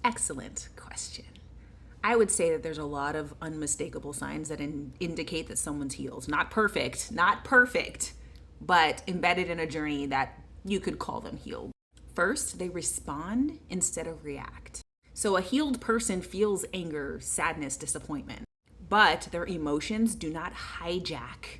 Excellent question. I would say that there's a lot of unmistakable signs that indicate that someone's healed. Not perfect, but embedded in a journey that you could call them healed. First, they respond instead of react. So a healed person feels anger, sadness, disappointment, but their emotions do not hijack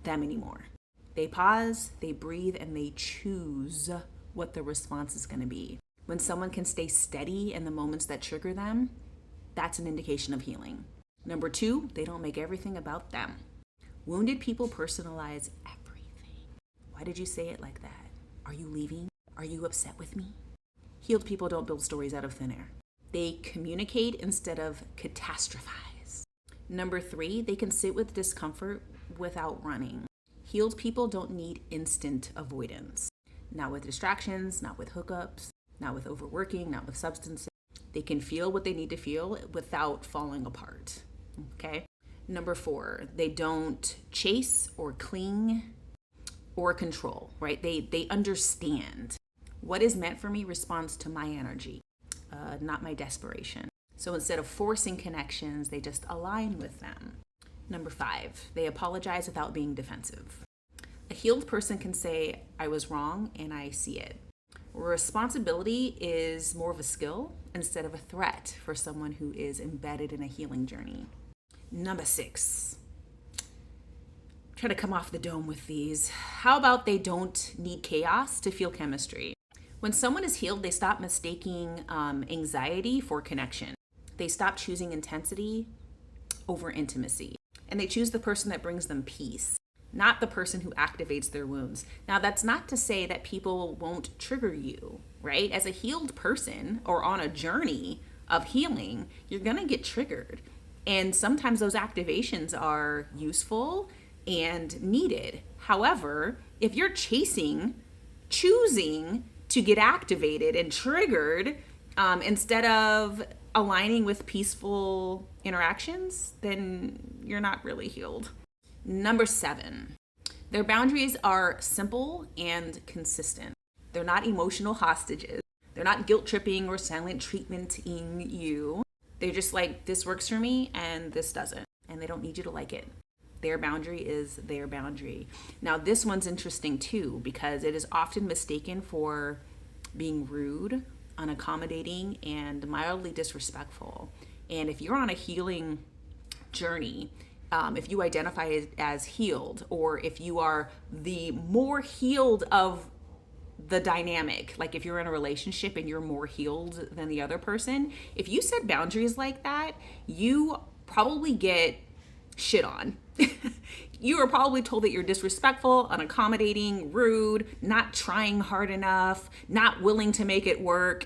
them anymore. They pause, they breathe, and they choose what the response is going to be. When someone can stay steady in the moments that trigger them, that's an indication of healing. Number two, they don't make everything about them. Wounded people personalize everything. Why did you say it like that? Are you leaving? Are you upset with me? Healed people don't build stories out of thin air. They communicate instead of catastrophize. Number three, they can sit with discomfort without running. Healed people don't need instant avoidance. Not with distractions, not with hookups, not with overworking, not with substances. They can feel what they need to feel without falling apart. Okay? Number four, they don't chase or cling or control, right? They understand. What is meant for me responds to my energy, not my desperation. So instead of forcing connections, they just align with them. Number five, they apologize without being defensive. A healed person can say, I was wrong and I see it. Responsibility is more of a skill instead of a threat for someone who is embedded in a healing journey. Number six, try to come off the dome with these. How about they don't need chaos to feel chemistry? When someone is healed, they stop mistaking anxiety for connection. They stop choosing intensity over intimacy. And they choose the person that brings them peace, not the person who activates their wounds. Now, that's not to say that people won't trigger you, right? As a healed person or on a journey of healing, you're gonna get triggered. And sometimes those activations are useful and needed. However, if you're choosing to get activated and triggered instead of aligning with peaceful interactions, then you're not really healed. Number seven, their boundaries are simple and consistent. They're not emotional hostages. They're not guilt tripping or silent treatmenting you. They're just like, this works for me and this doesn't. And they don't need you to like it. Their boundary is their boundary. Now, this one's interesting too, because it is often mistaken for being rude, unaccommodating, and mildly disrespectful. And if you're on a healing journey, if you identify as healed, or if you are the more healed of the dynamic, like if you're in a relationship and you're more healed than the other person, if you set boundaries like that, you probably get shit on. You are probably told that you're disrespectful, unaccommodating, rude, not trying hard enough, not willing to make it work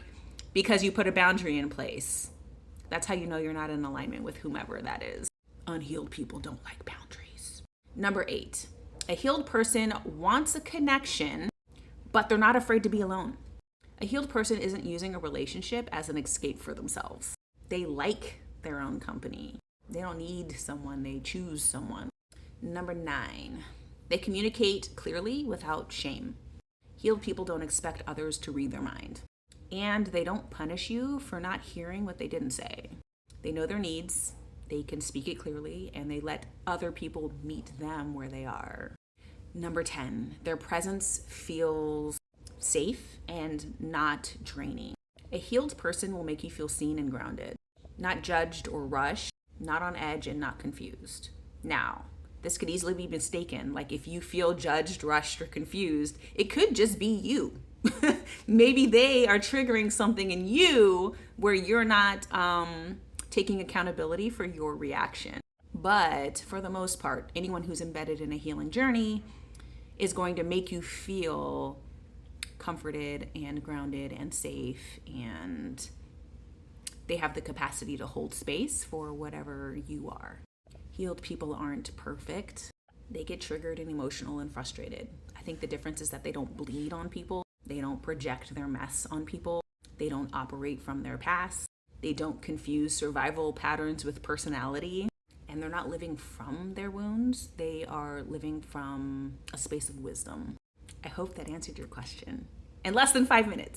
because you put a boundary in place. That's how you know you're not in alignment with whomever that is. Unhealed people don't like boundaries. Number eight, a healed person wants a connection, but they're not afraid to be alone. A healed person isn't using a relationship as an escape for themselves. They like their own company. They don't need someone, they choose someone. Number nine, they communicate clearly without shame. Healed people don't expect others to read their mind. And they don't punish you for not hearing what they didn't say. They know their needs, they can speak it clearly, and they let other people meet them where they are. Number 10, their presence feels safe and not draining. A healed person will make you feel seen and grounded, not judged or rushed, not on edge and not confused. Now, this could easily be mistaken. Like if you feel judged, rushed, or confused, it could just be you. Maybe they are triggering something in you where you're not taking accountability for your reaction. But for the most part, anyone who's embedded in a healing journey is going to make you feel comforted and grounded and safe, and they have the capacity to hold space for whatever you are. Healed people aren't perfect. They get triggered and emotional and frustrated. I think the difference is that they don't bleed on people. They don't project their mess on people. They don't operate from their past. They don't confuse survival patterns with personality. And they're not living from their wounds. They are living from a space of wisdom. I hope that answered your question in less than 5 minutes.